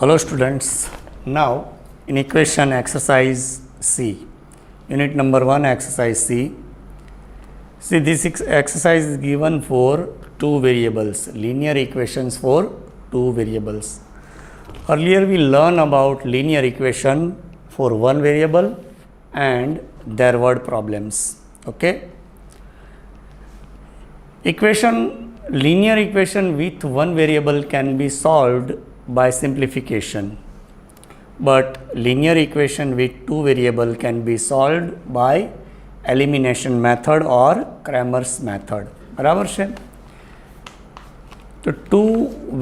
Hello students, now in equation exercise C, unit number 1 exercise C. See, this exercise is given for two variables, linear equations for two variables. Earlier we learned about linear equation for one variable and their word problems. Okay. Linear equation with one variable can be solved by simplification, but linear equation with two variable can be solved by elimination method or Cramer's method. બરાબર છે? તો two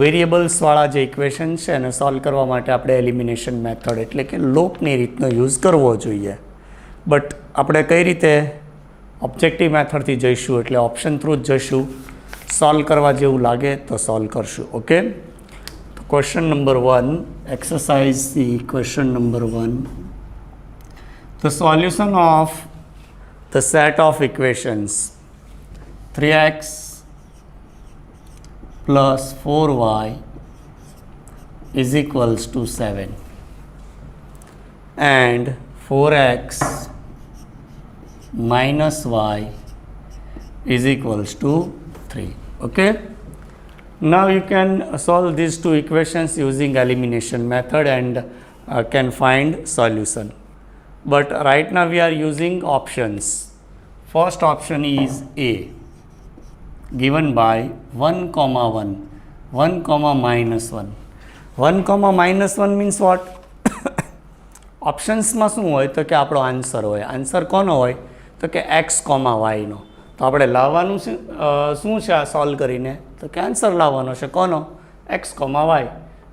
વેરિયેબલ્સવાળા જે equation છે એને solve કરવા માટે આપણે elimination method એટલે કે લોપની રીતનો યુઝ કરવો જોઈએ. બટ આપણે કઈ રીતે ઓબ્જેક્ટિવ મેથડથી જઈશું એટલે ઓપ્શન થ્રુ જ જઈશું. સોલ્વ કરવા જેવું લાગે તો સોલ્વ કરશું. ઓકે, તો question number 1 exercise C. Question number 1, the solution of the set of equations 3x plus 4y is equals to 7 and 4x minus y is equals to 3. Okay, now you can solve these two equations using elimination method and can find solution. But right now we are using options. First option is A, given by 1 comma 1, 1 comma minus 1. 1 comma minus 1 means what? ઓપ્શન્સમાં શું હોય તો કે આપણો answer હોય. Answer કોનો હોય તો કે એક્સ કોમા વાયનો. તો આપણે લાવવાનું શું છે આ સોલ્વ કરીને તો કે આન્સર લાવવાનો છે કોનો? X comma y.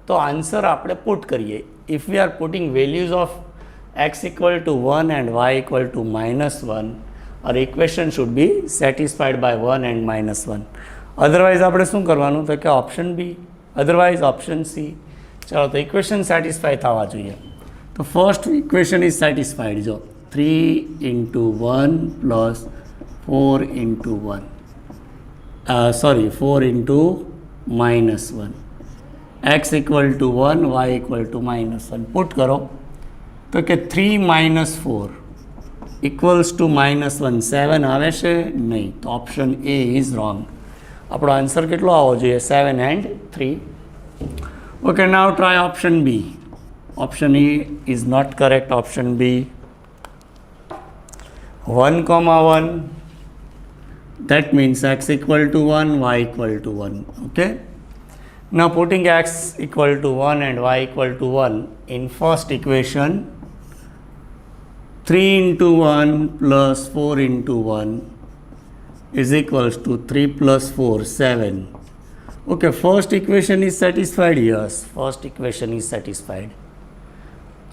તો આન્સર આપણે પુટ કરીએ. If we are putting values of x equal to 1 and y equal to minus 1, our equation should be satisfied by 1 and minus 1. Otherwise આપણે શું કરવાનું તો કે option B, otherwise option C. ચાલો, તો ઇક્વેશન સેટિસ્ફાય થવા જોઈએ. તો ફર્સ્ટ ઇક્વેશન ઇઝ સેટિસ્ફાઈડ. જો 3 into 1 plus 4 into 1 4 into minus 1, x equal to 1, y equal to minus 1. Put કરો તો કે 3 minus 4 equals to minus 1, 7 આવે છે નહીં. તો ઓપ્શન એ ઇઝ રોંગ. આપણો આન્સર કેટલો આવવો જોઈએ? 7 and 3. Okay, now try option B. Option A is not correct. Option B 1 comma 1, that means x equal to 1, y equal to 1. Okay, now putting x equal to 1 and y equal to 1 in first equation, 3 into 1 plus 4 into 1 is equals to 3 plus 4, 7. Okay, first equation is satisfied. Yes, first equation is satisfied.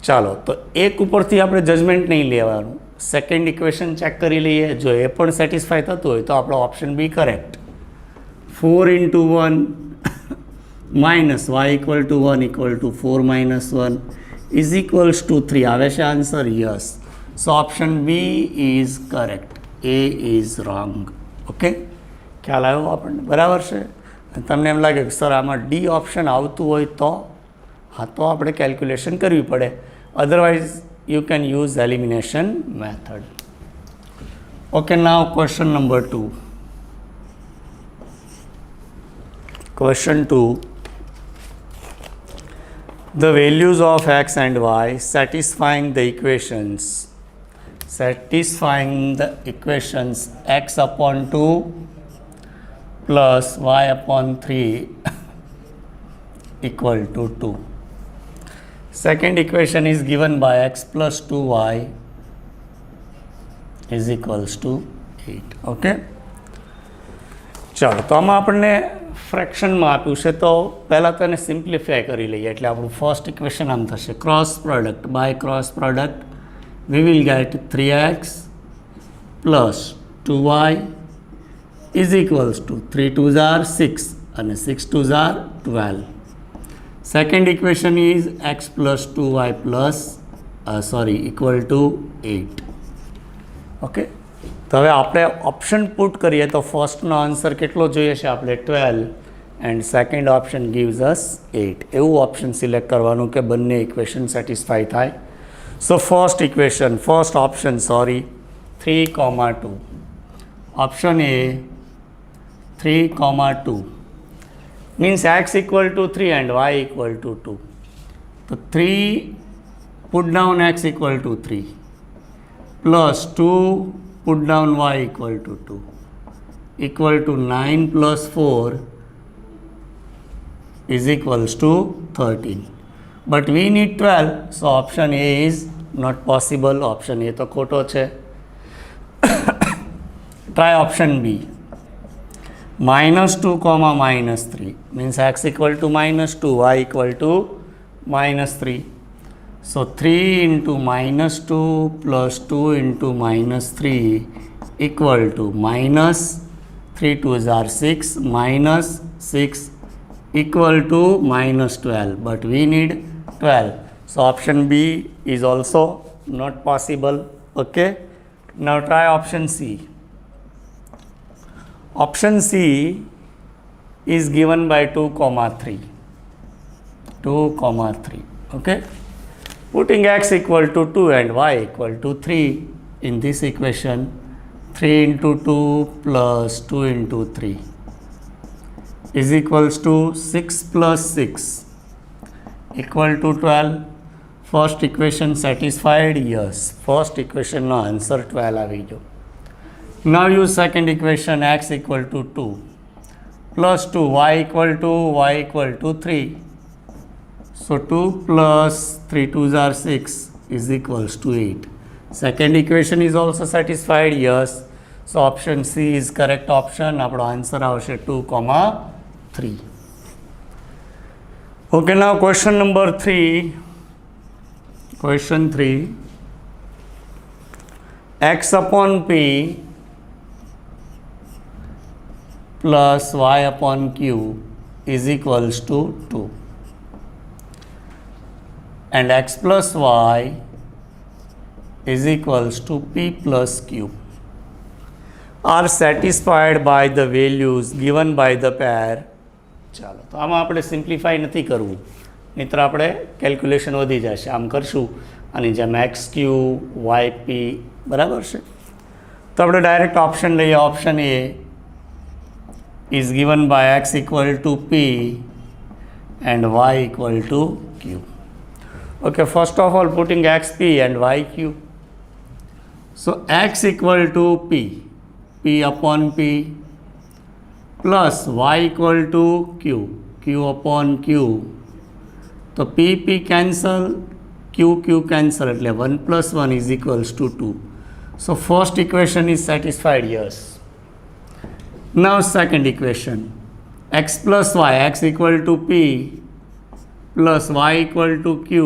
ચાલો, તો એક ઉપરથી આપણે judgement નહીં લેવાનું. Second equation check કરી લઈએ. જો એ પણ સેટિસ્ફાય થતું હોય તો આપણો option B correct. 4 into 1 minus y equal to 1 equal to 4 minus 1 is equals to 3. આવે છે answer? Yes. So option B is correct. A is wrong. Okay, ખ્યાલ આવ્યો આપણને? બરાબર છે. તમને એમ લાગે કે સર આમાં ડી ઓપ્શન આવતું હોય તો હા, તો આપણે કેલ્ક્યુલેશન કરવી પડે. Otherwise you can use elimination method. Okay, now question number 2. Question 2. The values of x and y satisfying the equations x upon 2 plus y upon 3 equal to 2. Second equation is given by x plus 2y is equals to 8. Okay, ચાલો, તો આમાં આપણને ફ્રેક્શનમાં આપ્યું છે તો પહેલાં તો એને સિમ્પ્લિફાય કરી લઈએ. એટલે આપણું ફર્સ્ટ ઇક્વેશન આમ થશે. Cross product by cross product we will get 3x plus 2y is equals to 3 2s are 6 and 6 2s are 12. Second equation is x plus 2y plus equal to 8. Okay, તો હવે આપણે option put કરીએ તો ફર્સ્ટનો answer કેટલો જોઈએ છે આપણે? 12 and second option gives us 8. એવું ઓપ્શન સિલેક્ટ કરવાનું કે બંને ઇક્વેશન સેટિસ્ફાઈ થાય. So first option 3,2. Option A 3,2 means x equal to 3 and y equal to 2. So 3 put down x equal to 3 plus 2 put down y equal to 2 equal to 9 plus 4 is equals to 13. But we need 12, so option A is not possible. Option A to khoto che. Try option B. -2, -3 means x equal to -2, y equal to -3. So 3 into -2 plus 2 into -3 equal to -3 2s are 6, -6 equal to -12. But we need 12. So option B is also not possible. Okay. Now try option C. Option C is given by 2, 3. 2, 3. Okay. Putting x equal to 2 and y equal to 3 in this equation, 3 into 2 plus 2 into 3 is equals to 6 plus 6 equal to 12. First equation satisfied? Yes. First equation no answer 12 આવી ગયો. Now use second equation, x equal to 2 plus 2 y equal to 3. So 2 plus 3 2s are 6 is equals to 8. Second equation is also satisfied. Yes. So option C is correct option. આપણો answer આવશે 2, 3. Okay, now question number 3. Question 3. X upon P plus y upon q is equals to 2 and x plus y is equals to p plus q are satisfied by the values given by the pair. ચાલો તો આમાં આપણે simplify નથી કરવું, નહીંતર આપણે calculation વધી જશે. આમ કરશું અને જેમ એક્સ ક્યુ વાય પી બરાબર છે. તો આપણે ડાયરેક્ટ ઓપ્શન લઈએ. Option A is given by x equal to p and y equal to q. Okay, first of all putting x p and y q. So x equal to p upon p plus y equal to q upon q. So p cancel, q cancel, એટલે 1 plus 1 is equals to 2. So first equation is satisfied. Yes. Now second equation, x plus y, x equal to p plus y equal to q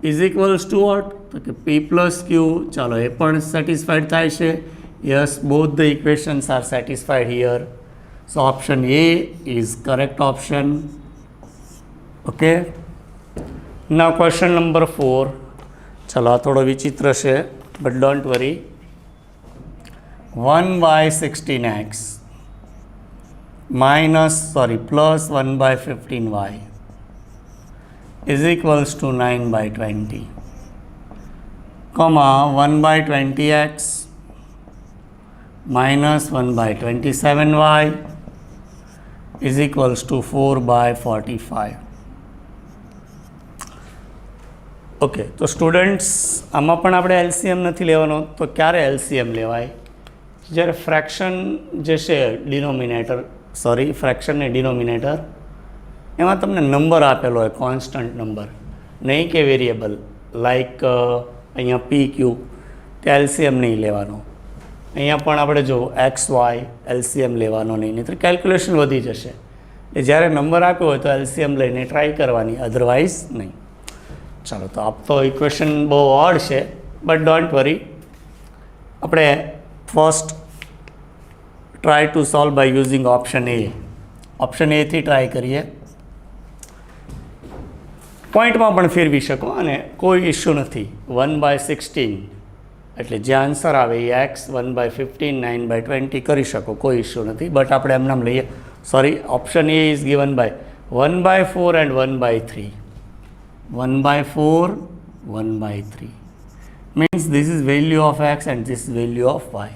is equals to what? Okay, p plus q, chalo એ પણ satisfied થાય છે. Yes, both the equations are satisfied here. So option A is correct option. Okay. Now question number 4. ચલો આ થોડો વિચિત્ર છે, but don't worry. 1 by 16x plus 1 by 15y is equals to 9 by 20, comma 1 by 20x minus 1 by 27y is equals to 4 by 45. Okay, તો students આમાં પણ આપણે LCM નથી લેવાનો. તો ક્યારે એલસીએમ લેવાય? જ્યારે ફ્રેક્શન જે છે ફ્રેક્શન ને ડિનોમિનેટર એમાં તમને નંબર આપેલો હોય, કોન્સ્ટન્ટ નંબર, નહીં કે વેરિયેબલ લાઈક અહીંયા પી ક્યુ, તે એલસીએમ નહીં લેવાનો. અહીંયા પણ આપણે જો એક્સ વાય એલસીએમ લેવાનો નહીં, નહીંતર કેલ્ક્યુલેશન વધી જશે. એટલે જ્યારે નંબર આપ્યો હોય તો એલસીએમ લઈને ટ્રાય કરવાની, અધરવાઇઝ નહીં. ચાલો, તો આપ તો ઇક્વેશન બહુ ઓડ છે, બટ ડોન્ટ વરી. આપણે first try to solve by using option A. Option એથી ટ્રાય કરીએ. પોઈન્ટમાં પણ ફેરવી શકો અને કોઈ ઇશ્યુ નથી. 1/16 એટલે જે આન્સર આવે એ એક્સ, 1/15, 9/20 કરી શકો, કોઈ ઇશ્યુ નથી. બટ આપણે એમનામ લઈએ sorry, option A is given by 1 by 4 and 1 by 3. 1 by 4, 1 by 3. Means this is value of x and this is value of y.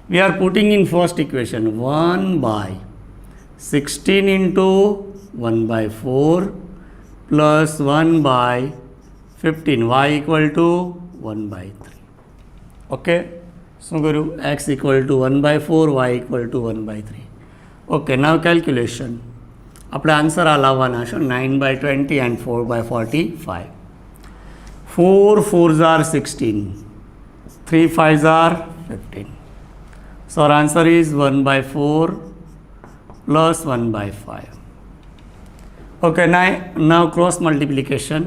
We are putting in first equation 1 by 16 into 1 by 4 plus 1 by 15, y equal to 1 by 3. Okay, શું કર્યું? x equal to 1 by 4, y equal to 1 by 3. Okay, now calculation. આપણે answer આ લાવવાના છે 9 by 20 and 4 by 45. 4 4s are 16, 3 5s are 15. So our answer is 1 by 4 plus 1 by 5. Okay, now cross multiplication.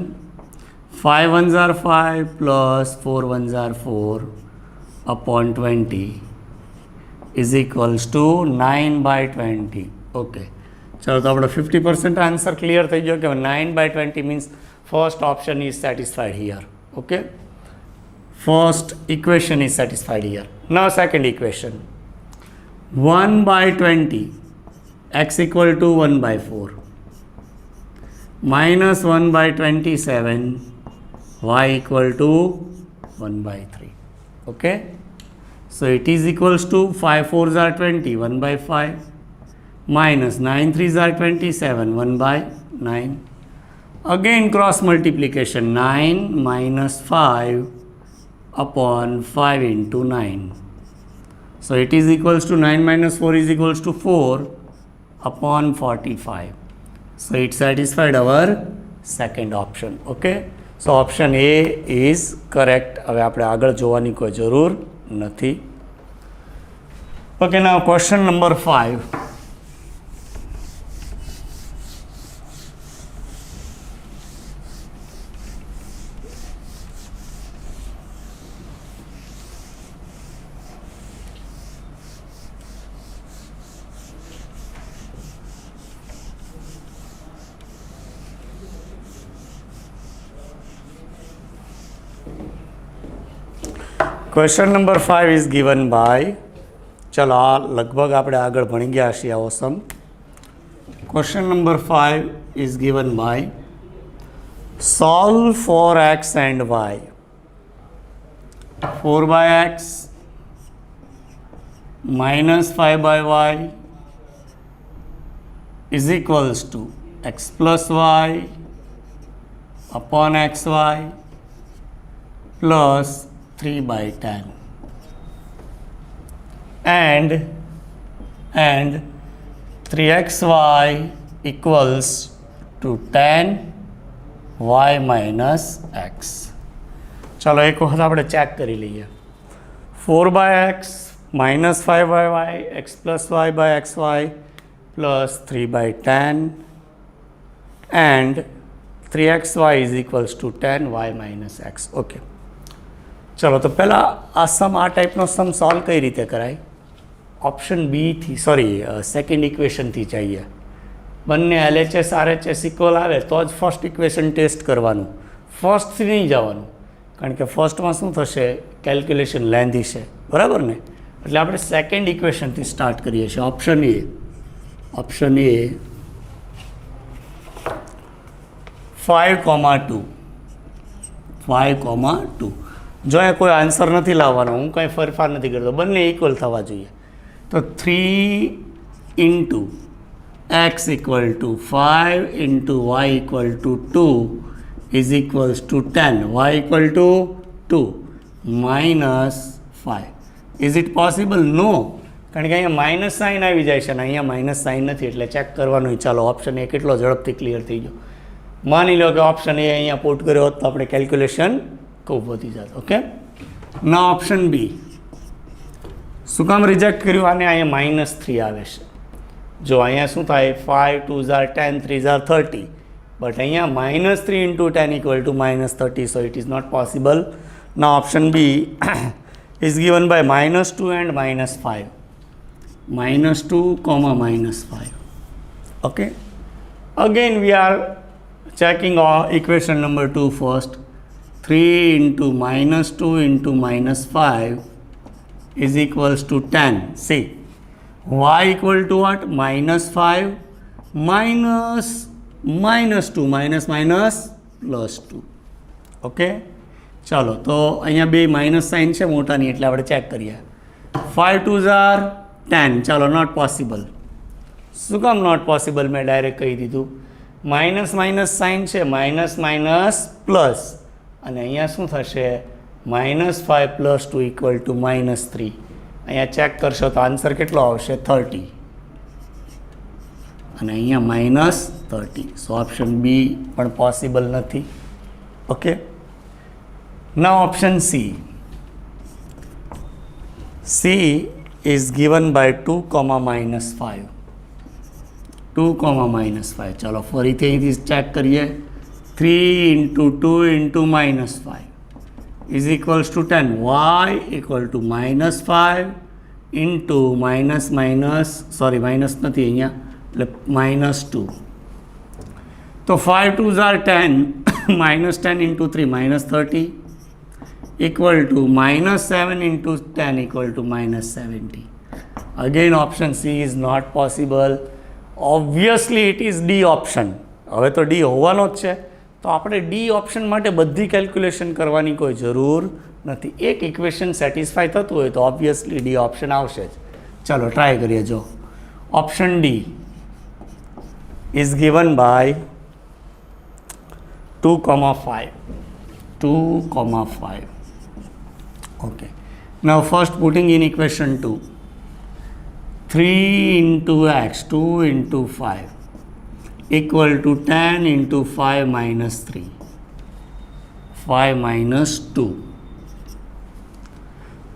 5 1s are 5 plus 4 1s are 4 upon 20 is equals to 9 by 20. Okay. ચલો તો આપણો 50% answer clear થઈ ગયો કે 9 by 20 means first option is satisfied here. Okay, first equation is satisfied here. Now second equation 1 by 20 x equal to 1 by 4 minus 1 by 27 y equal to 1 by 3. Okay, so it is equals to 5 4s are 20, 1 by 5 minus 9 3s are 27, 1 by 9. Again cross multiplication, 9 minus 5 upon 5 into 9. So it is equals to 9 minus 4 is equals to 4 upon 45. So it satisfied our second option. Okay, so option A is correct. હવે આપણે આગળ જોવાની કોઈ જરૂર નથી. Okay, now question number 5. Question number 5 is given by, ચલો આ લગભગ આપણે આગળ ભણી ગયા છીએ. ઓસમ. Question number 5 is given by solve for x and y. 4 by x minus 5 by y is equals to x plus y upon xy plus 3 by 10 and 3xy equals to 10 y minus x. ચલો એક વખત આપણે check કરી લઈએ. 4 by x minus 5 by y x plus y by xy plus 3 by 10 and 3xy is equals to 10 y minus x. Okay, ચલો તો પહેલાં આ સમ, આ ટાઈપનો સમ સોલ્વ કઈ રીતે કરાય? ઓપ્શન બીથી, સોરી સેકન્ડ ઇક્વેશનથી જઈએ. બંને LHS RHS ઇક્વલ આવે તો જ ફર્સ્ટ ઇક્વેશન ટેસ્ટ કરવાનું, ફર્સ્ટથી નહીં જવાનું. કારણ કે ફર્સ્ટમાં શું થશે, કેલ્ક્યુલેશન લેન્ધી છે, બરાબર ને? એટલે આપણે સેકન્ડ ઇક્વેશનથી સ્ટાર્ટ કરીએ છીએ. Option A 5,2. 5,2. જો એ કોઈ આન્સર નથી લાવવાનો, હું કંઈ ફેરફાર નથી કરતો, બંને ઇક્વલ થવા જોઈએ. તો 3 into x equal to 5 into y equal to 2 is equals to 10. Y equal to 2 minus 5. Is it possible? No. કારણ કે અહીંયા માઇનસ સાઇન આવી જાય છે ને અહીંયા માઇનસ સાઇન નથી, એટલે ચેક કરવાનું. ચાલો ઓપ્શન એ કેટલો ઝડપથી ક્લિયર થઈ ગયો. માની લો કે ઓપ્શન એ અહીંયા પુટ કર્યો હોત તો આપણે કેલ્ક્યુલેશન ખૂબ વધી જાત. ઓકે, ના ઓપ્શન બી શું કામ રિજેક્ટ કર્યું? આને અહીંયા -3 આવે છે. જો અહીંયા શું થાય, 5 2s are 10, 3s are 30, but અહીંયા -3 into 10 equal to -30, so it is not possible. Now option B is given by -2 and -5. -2, -5. Okay, again we are checking equation number 2 first. 3 into -2 into -5 is equals to 10. See, y equal to what? -5 minus -2 minus +2. Okay, ચાલો તો અહીંયા બે minus sign છે મોટાની એટલે આપણે check કરીએ. 5 2s are 10. ચાલો not possible. શું કામ નોટ પોસિબલ? મેં ડાયરેક્ટ કહી દીધું. માઇનસ માઇનસ સાઇન છે, માઇનસ માઇનસ પ્લસ, અને અહીંયા શું થશે? -5 + 2 = -3. અહીંયા ચેક કરશો તો આન્સર કેટલો આવશે? 30. અને અહીંયા -30. સો ઓપ્શન બી પણ પોસિબલ નથી. Okay, now option C. C is given by 2, -5. 2, -5. ચાલો ફરીથી અહીંથી ચેક કરીએ. 3 × 2 × -5 is equals to 10. Y equal to -5 into minus નથી અહીંયા એટલે -2. તો 5 2s are 10 -10 into 3 -30 equal to -7 into 10 equal to -70. Again option C is not possible. Obviously it is D option. હવે તો D હોવાનો જ છે, તો આપણે ડી ઓપ્શન માટે બધી કેલ્ક્યુલેશન કરવાની કોઈ જરૂર નથી. એક ઇક્વેશન સેટિસ્ફાય થતું હોય તો ઓબ્વિયસલી ડી ઓપ્શન આવશે જ. ચાલો ટ્રાય કરીએ. જો option D is given by 2, 5. 2, 5. Okay. Now first putting in equation 2. 3 into x, 2 into 5 equal to 10 into 5 minus 3. 5 minus 2.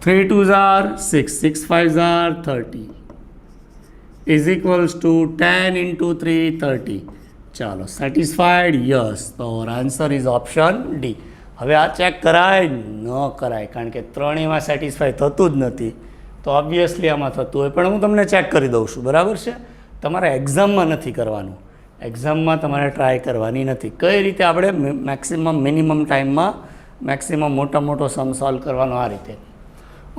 3 2s are 6, 6 5s are 30 is equals to 10 into 3, 30. ચાલો satisfied? Yes. તો our answer is option D. હવે આ check કરાય? ન કરાય, કારણ કે ત્રણેયમાં satisfy થતું જ નથી. તો ઓબ્વિયસલી આમાં થતું હોય, પણ હું તમને ચેક કરી દઉં છું. બરાબર છે? તમારે એક્ઝામમાં નથી કરવાનું. એક્ઝામમાં તમારે ટ્રાય કરવાની નથી. કઈ રીતે આપણે મેક્સિમમ મિનિમમ ટાઈમમાં મેક્સિમમ મોટો સમ સોલ્વ કરવાનો? આ રીતે.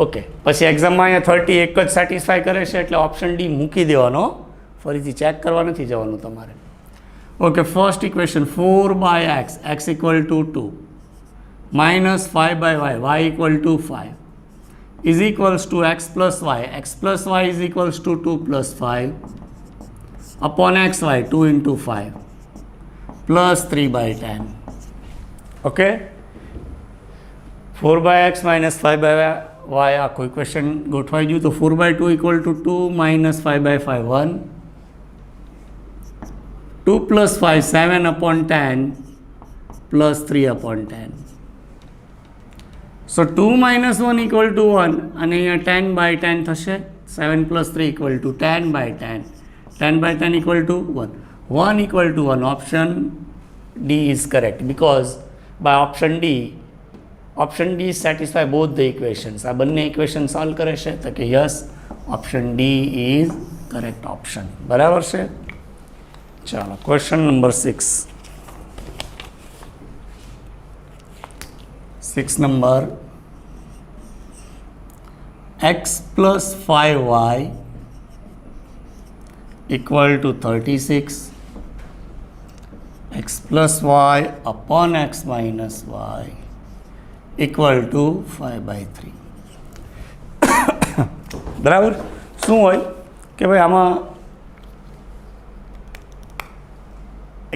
ઓકે, પછી એક્ઝામમાં અહીંયા 30 એક જ સેટિસ્ફાય કરે છે એટલે ઓપ્શન ડી મૂકી દેવાનો. ફરીથી ચેક કરવા નથી જવાનું તમારે. Okay, first equation 4/x, x equal to 2 minus 5/y, y equal to 5 is equals to x plus y. X plus y is equals to 2 plus 5 upon xy, 2 into 5 plus 3/10. Okay, 4/x minus 5/y આખું equation ગોઠવાઈ ગયું. તો 4/2 equal to 2 minus 5/5 1, 2 plus 5 7 upon 10 plus 3 upon 10. So 2 minus 1 equal to 1, અને અહીંયા 10/10 થશે. 7 plus 3 equal to 10/10. 10/10 equal to 1. 1 equal to 1. Option D is correct because by option D satisfy both the equations. આ બંને equation solve કરે છે તો કે yes, option D is correct option. બરાબર છે? ચાલો question number 6. 6 number, x plus 5y equal to 36, x plus y upon x minus y equal to 5/3. બરાબર? શું હોય કે ભાઈ આમાં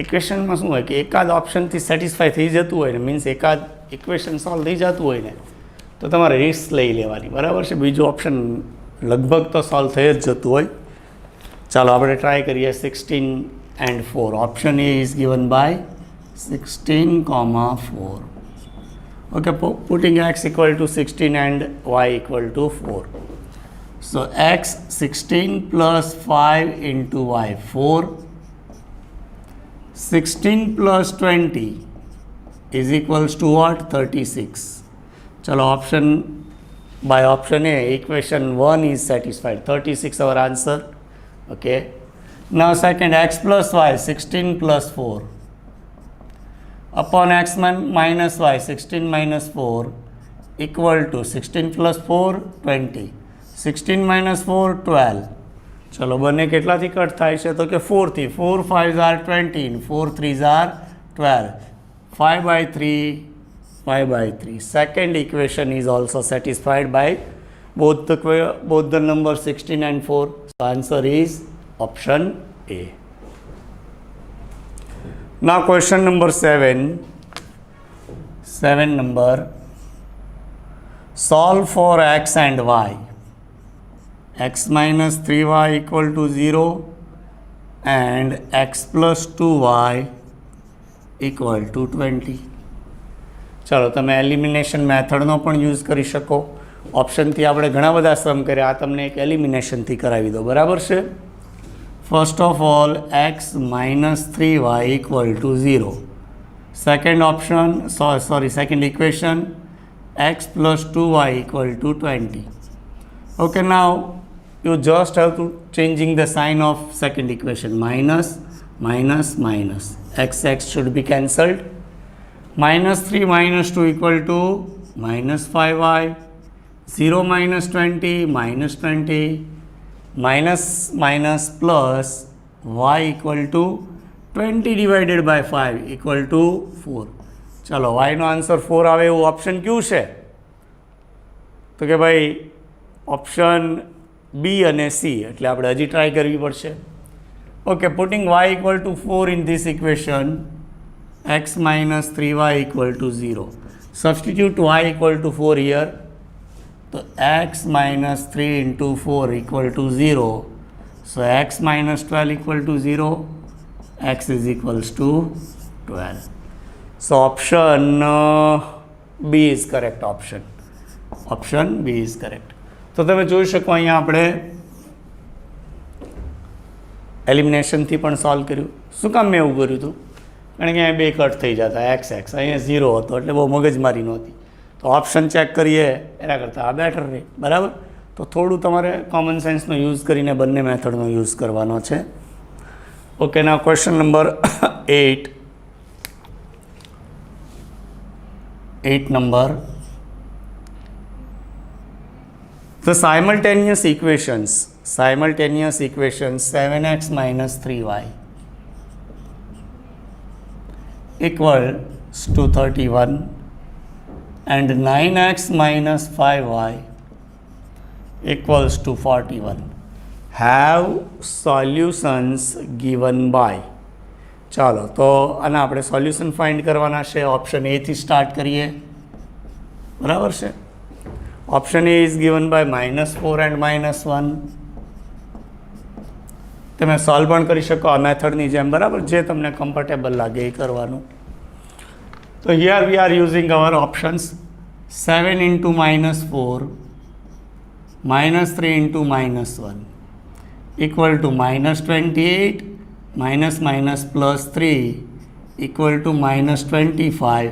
ઇક્વેશનમાં શું હોય કે એકાદ ઓપ્શનથી સેટિસ્ફાય થઈ જતું હોય ને, મીન્સ એકાદ ઇક્વેશન સોલ્વ થઈ જતું હોય ને, તો તમારે રિસ્ક લઈ લેવાની. બરાબર છે? બીજું ઓપ્શન લગભગ તો સોલ્વ થઈ જ જતું હોય. ચાલો આપણે ટ્રાય કરીએ. 16 and 4. Option A is given by 16, 4. Okay, putting x equal to 16 and y equal to 4. So x 16 plus 5 into y 4. 16 plus 20 is equals to what? 36. Chalo option by option A, equation 1 is satisfied. 36 our answer. Okay. Now second, x plus y 16 plus 4 upon x minus y 16 minus 4 equal to 16 plus 4 20. 16 minus 4 12. ચલો બંને કેટલાથી cut થાય છે તો કે 4 થી 4 5s are 20 4 3s are 12 5/3 5/3 second equation is also satisfied by both the numbers 16 and 4 so answer is option A. Now question number 7 number, solve for x and y. X minus 3y equal to 0 and x plus 2y equal to 20. ચાલો તમે elimination મેથડનો પણ use કરી શકો. ઓપ્શનથી આપણે ઘણા બધા સમ કર્યા, આ તમને એક એલિમિનેશનથી કરાવી દો, બરાબર છે. First of all x minus 3y equal to 0. Second option, second equation, x plus 2y equal to 20. Okay, now you just have to changing the sign of second equation. Minus, minus, minus. X should be cancelled. Minus 3 minus 2 equal to minus 5y. 0 minus 20 minus 20. Minus minus plus y equal to 20 divided by 5 equal to 4. ચલો y નો answer 4 આવે એવું option ક્યુ છે તો કે ભાઈ option B અને C, એટલે આપણે હજી ટ્રાય કરવી પડશે. Okay, putting y equal to 4 in this equation, x minus 3y equal to 0. Substitute y equal to 4 here. So x minus 3 into 4 equal to 0. So x minus 12 equal to 0. X is equals to 12. So option B is correct option. Option B is correct. તો તમે જોઈ શકો અહીંયા આપણે એલિમિનેશનથી પણ solve કર્યું. શું કામ મેં એવું કર્યું હતું? કારણ કે અહીંયા બે કટ થઈ જતા, એક્સ અહીંયા 0 હતો એટલે બહુ મગજમારી નહોતી. તો ઓપ્શન ચેક કરીએ એના કરતાં આ બેટર રહે, બરાબર. તો થોડું તમારે કોમન સેન્સનો યુઝ કરીને બંને મેથડનો યુઝ કરવાનો છે. Okay, now question number 8. 8 number. The simultaneous equations 7x minus 3y equals to 31 and 9x minus 5y equals to 41. Have solutions given by. ચાલો તો આના આપણે સોલ્યુશન ફાઇન્ડ કરવાના છે. ઓપ્શન એ થી સ્ટાર્ટ કરીએ, બરાબર છે. Option A is given by -4 and -1. તમે સોલ્વ પણ કરી શકો આ મેથડની જેમ, બરાબર, જે તમને કમ્ફર્ટેબલ લાગે એ કરવાનું. તો here we are using our options. 7 into -4 -3 into -1 equal to -28 minus minus plus 3 equal to -25.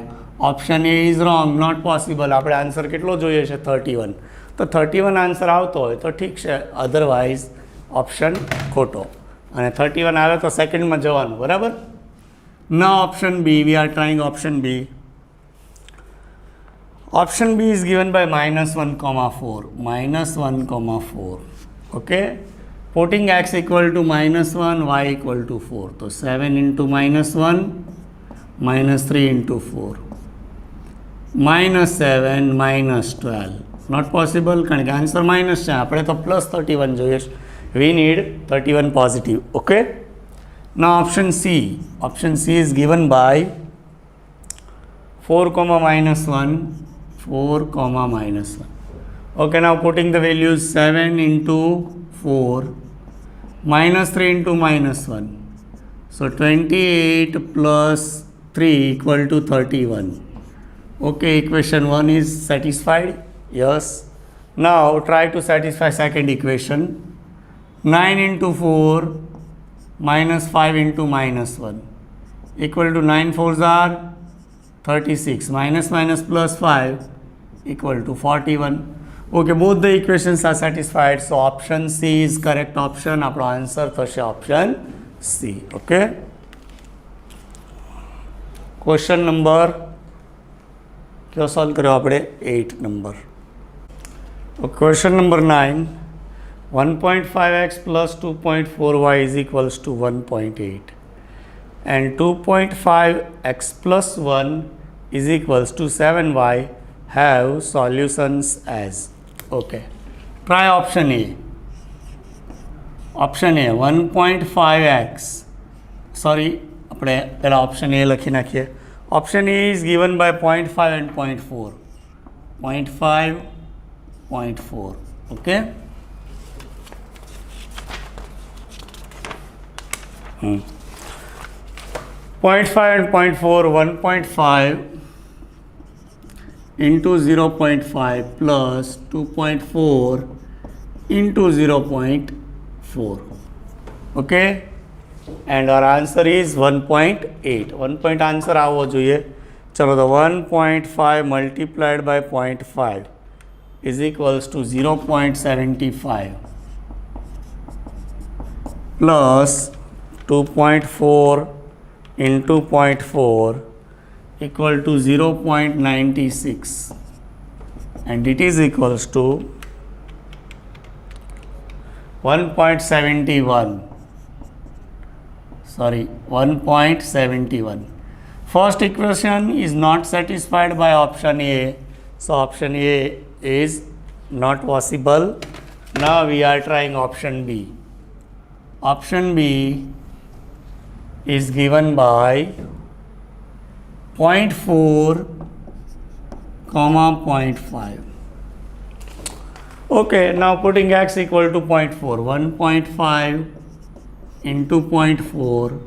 Option A is wrong, not possible. આપણે આન્સર કેટલો જોઈએ છે 31. તો 31 આન્સર આવતો હોય તો ઠીક છે, અધરવાઇઝ ઓપ્શન ખોટો. અને 31 આવે તો સેકન્ડમાં જવાનું, બરાબર. ના option B, we are trying option B. Option B is given by -1,4 -1,4. Okay, putting x equal to -1, y equal to 4. So 7 into -1, -3 into 4, -7 -12. Not possible કારણ કે આન્સર માઇનસ છે, આપણે તો +31 જોઈએ છે. We need 31 positive. Okay. Now option C. Option C is given by 4, -1, 4, -1. Okay, now putting the values 7 into 4, -3 into -1. So 28 plus 3 equal to 31. Okay, equation 1 is satisfied. Yes. Now try to satisfy second equation. 9 into 4 -5 into -1 equal to 9 4s are 36. Minus plus 5 equal to 41. Okay, both the equations are satisfied. So option C is correct option. આપણો answer થશે option C. Okay. Question number કયો solve કર્યો આપણે 8 number. Question number 9. 1.5x plus 2.4y is equals to 1.8, and 2.5x plus 1 is equals to 7y have solutions as. Okay, try option A. Option A 1.5x, sorry આપણે પહેલાં option A લખી નાખીએ. Option A is given by 0.5 and 0.4. 0.5, 0.4. Okay. 0.5 and 0.4, 1.5 into 0.5 plus 2.4 into 0.4. Okay, and our answer is 1.8. 1 point answer આવવો જોઈએ. ચલો તો 1.5 multiplied by 0.5 is equals to 0.75 plus 2.4 into 0.4 equal to 0.96, and it is equals to 1.71. Sorry, 1.71. First equation is not satisfied by option A, so option A is not possible. Now we are trying option B. Option B is given by 0.4 comma 0.5. Okay, now putting x equal to 0.4, 1.5 into 0.4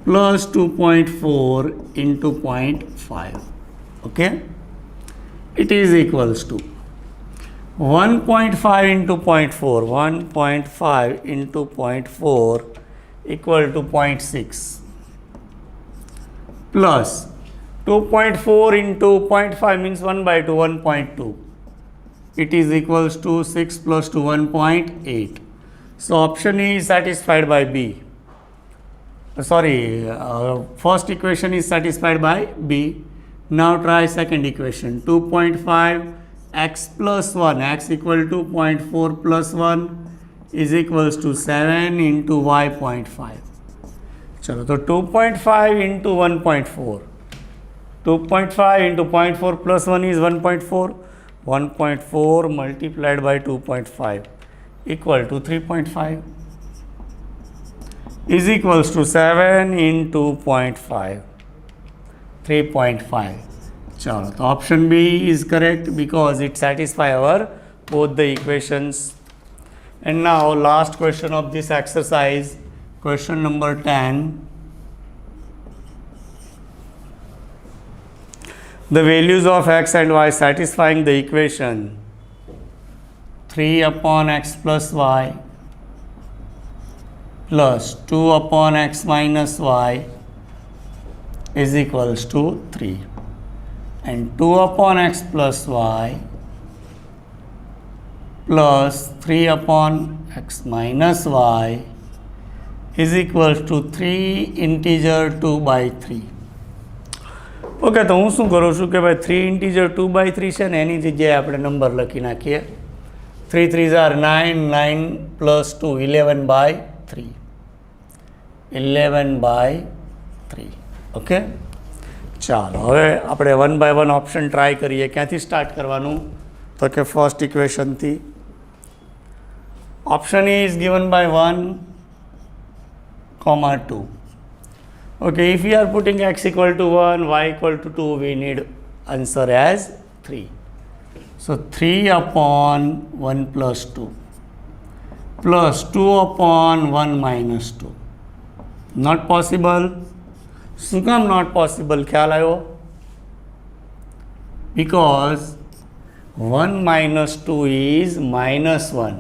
plus 2.4 into 0.5. Okay, it is equals to 1.5 into 0.4, 1.5 into 0.4 equal to 0.6 plus 2.4 into 0.5 means 1 by 2, 1.2. It is equals to 6 plus 2, 1.8. So option E is satisfied by B. First equation is satisfied by B. Now try second equation. 2.5 x plus 1, x equal to 0.4 plus 1 is equals to 7 into y 0.5. चलो तो 2.5 into 1.4. 2.5 into 0.4 plus 1 is 1.4. 1.4 multiplied by 2.5 equal to 3.5 is equals to 7 into 0.5. 3.5. चलो तो option B is correct because it satisfies our both the equations. And now last question of this exercise, question number 10. The values of x and y satisfying the equation 3 upon x plus y plus 2 upon x minus y is equals to 3, and 2 upon x plus y plus 3 upon x minus y is equals to 3 integer 2 by 3. Okay, તો હું શું કરું છું કે ભાઈ 3 integer 2/3 છે ને એની જગ્યાએ આપણે નંબર લખી નાખીએ. 3 3s are 9, 9 plus 2, 11/3. 11/3. ઓકે, ચાલો હવે આપણે 1 by 1 ઓપ્શન ટ્રાય કરીએ. ક્યાંથી સ્ટાર્ટ કરવાનું? તો કે ફર્સ્ટ ઇક્વેશનથી. Option E is given by 1, 2. Okay, if we are putting x equal to 1, y equal to 2, we need answer as 3. So 3 upon 1 plus 2 plus 2 upon 1 minus 2. Not possible. શું કામ not possible? ખ્યાલ આવ્યો? Because 1 minus 2 is minus 1.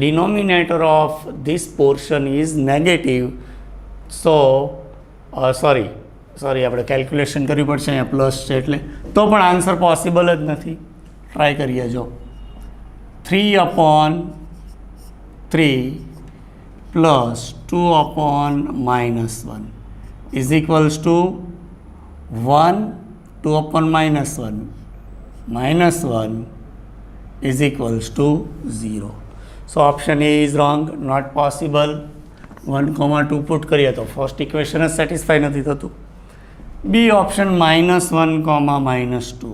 Denominator of this portion is negative. So sorry આપણે calculation કરવી પડશે. અહીંયા plus છે એટલે તો પણ આન્સર પોસિબલ જ નથી. ટ્રાય કરીએ. જો 3 upon 3 plus 2 upon minus 1 is equals to 1, 2 upon minus 1 is equals to 0. So option A is wrong, not possible. 1, 2 put કરીએ તો ફર્સ્ટ ઇક્વેશન જ સેટિસ્ફાઈ નથી થતું. B option -1, -2.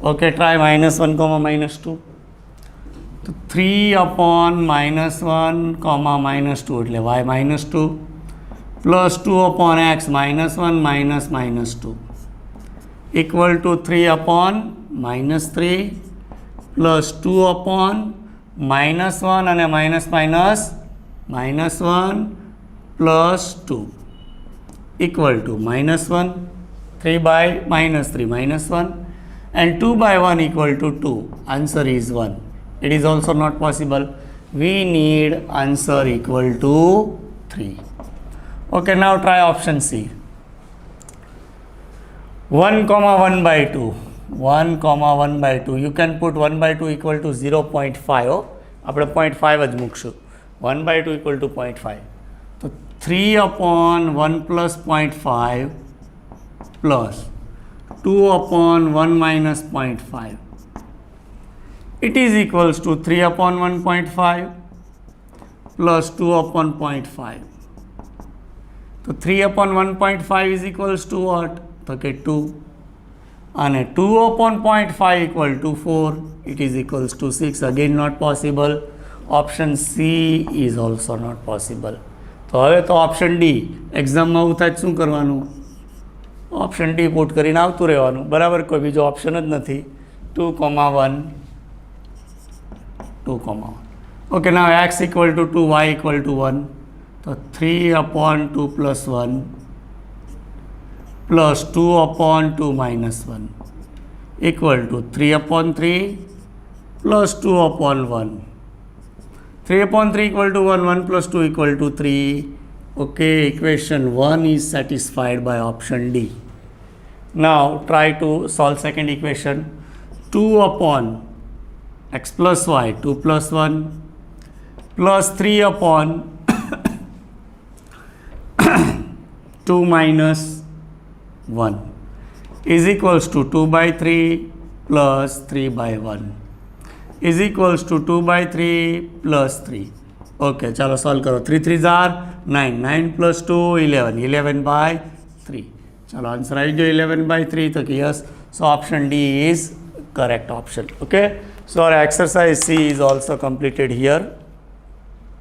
Okay, try -1, -2. તો 3/-1, -2 એટલે y -2 plus 2/x -1 -2 equal to 3/-3 plus 2/-1 અને -1 પ્લસ 2 equal to -1, 3/-3 -1 and 2/1 equal to 2. Answer is 1. It is also not possible. We need answer equal to 3. Okay, now try option C. 1,1/2. 1,1/2. You can put 1/2 equal to 0.5. આપણે 0.5 જ મૂકશું. 1/2 equal to 0.5. તો 3/1 plus 0.5 plus 2/1 minus 0.5. It is equals to 3/1.5 plus 2/0.5. So 3/1.5 is equals to what? Okay, 2. And 2/0.5 equal to 4. It is equals to 6. Again not possible. Option C is also not possible. તો હવે તો option D એક્ઝામમાં આવું થાય શું કરવાનું? Option D put કરીને આવતું રહેવાનું, બરાબર. કોઈ બીજો ઓપ્શન જ નથી. 2,1. Okay, now x equal to 2, y equal to 1. તો 3/2 plus 1 plus 2/2 minus 1 equal to 3/3 plus 2/1. 3/3 equal to 1, 1 plus 2 equal to 3. Okay, equation 1 is satisfied by option D. Now try to solve second equation. 2/x plus y, 2 plus 1 plus 3/2 minus 1 is equals to 2/3 plus 3/1 is equals to 2/3 plus 3. Okay, chalo solve karo. 3 3s are 9. 9 plus 2, 11. 11/3. Chalo answer I go 11/3. So yes, so option D is correct option. Okay, so our exercise C is also completed here.